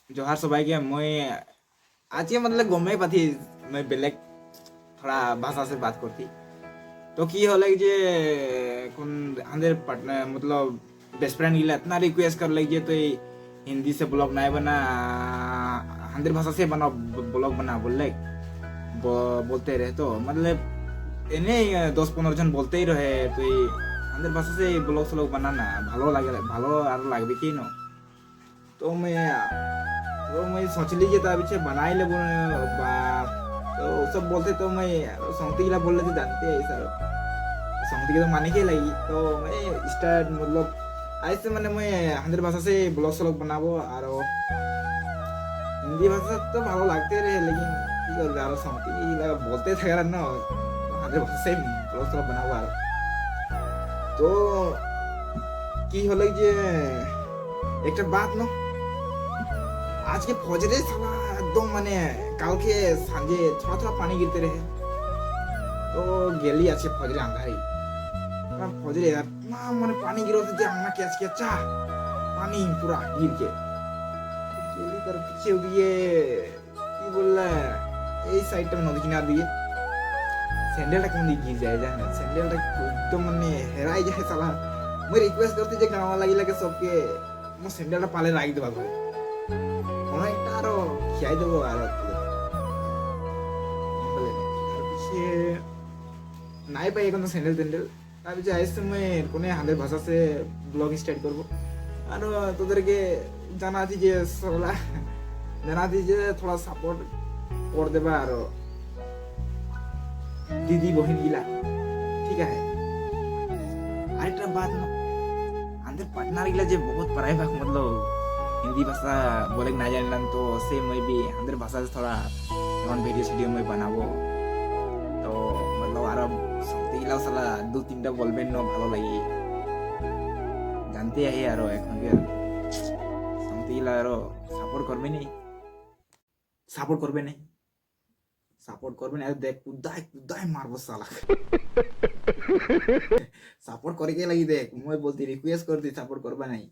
जोहार सबाइके मैं आज ये मतलब गमे पाथी मैं बेलेग थोड़ा भाषा से बात करती तो की होले जे कौन हंदर पार्टनर मतलब बेस्ट फ्रेंड गिला इतना रिक्वेस्ट कर लगे तो हिंदी से ब्लॉग नहीं बना हंदर भाषा से बना ब्लॉग बना बोले बोलते रहे तो मतलब इन्हें 10-15 जन बोलते ही रहे तो हंदर भाषा से ब्लॉग स्लॉग बनाना भालो लगे भालो और लागबे की नो तो मैं सोच लीजिए तो अभी बनाई ले तो सब बोलते तो मैं सौंती गिला बोल रहे थे जानते हैं सर सौंती के तो माने के लगी तो मैं स्टार्ट मतलब ऐसे मैंने मैं हंदर भाषा से ब्लॉग स्लॉग बनाबो और हिंदी भाषा तो भालो लागते रहे लेकिन की कर यार सौंती गिला बोलते थे यार ना हंदर भाषा से ब्लॉग स्लॉग बनाबो और तो की হলো যে একটা বাত না আজকে ফজরে সালা একদম মানে কালকে সাঁঝে থোড়া থোড়া পানি গিরতে রহে তো গেলি আছে ফজরে আন্ধারি ফজরে না মানে পানি গিরতে যে আমরা কে আজকে চা পানি পুরা গির के গেলি তার পিছে দিয়ে কি বললা এই সাইডটা নদী কিনার দিকে স্যান্ডেলটা কোন দিকে গির যায় জানেন স্যান্ডেলটা একদম মানে হেরাই যায় সালা मैं रिक्वेस्ट करती যে গাওয়া লাগিলা কে সবকে মো স্যান্ডেলটা পালে রাখি দেবা ঘরে অনেকটা আরো খেয়াই দেবো আর বলে আর পিছে নাই পাই এখন স্যান্ডেল ট্যান্ডেল তার পিছে আইসে मैं কোনে হাঁদের ভাষা সে ব্লগ স্টার্ট করব আর তোদেরকে জানাতি যে সলা জানাতি যে थोड़ा সাপোর্ট কর দেবা আর দিদি বহিন গিলা ঠিক আছে আরেকটা बात না अंदर पार्टनर गिला जे बहुत पढ़ाई भाग मतलब हिंदी भाषा बोले ना जानलन तो से मैं भी अंदर भाषा से थोड़ा नॉन वीडियो में बनाबो तो मतलब आरो सौंती गिला साला 2-3টা বলবেন না ভালো লাগে জানতে আই আরো এখন সৌंती गिला আরো সাপোর্ট করবে না দেখ কুদাই মারবো সালা সাপোর্ট করে কে লাগি দেখ মই বলতি রিকোয়েস্ট করতি সাপোর্ট করবা নাই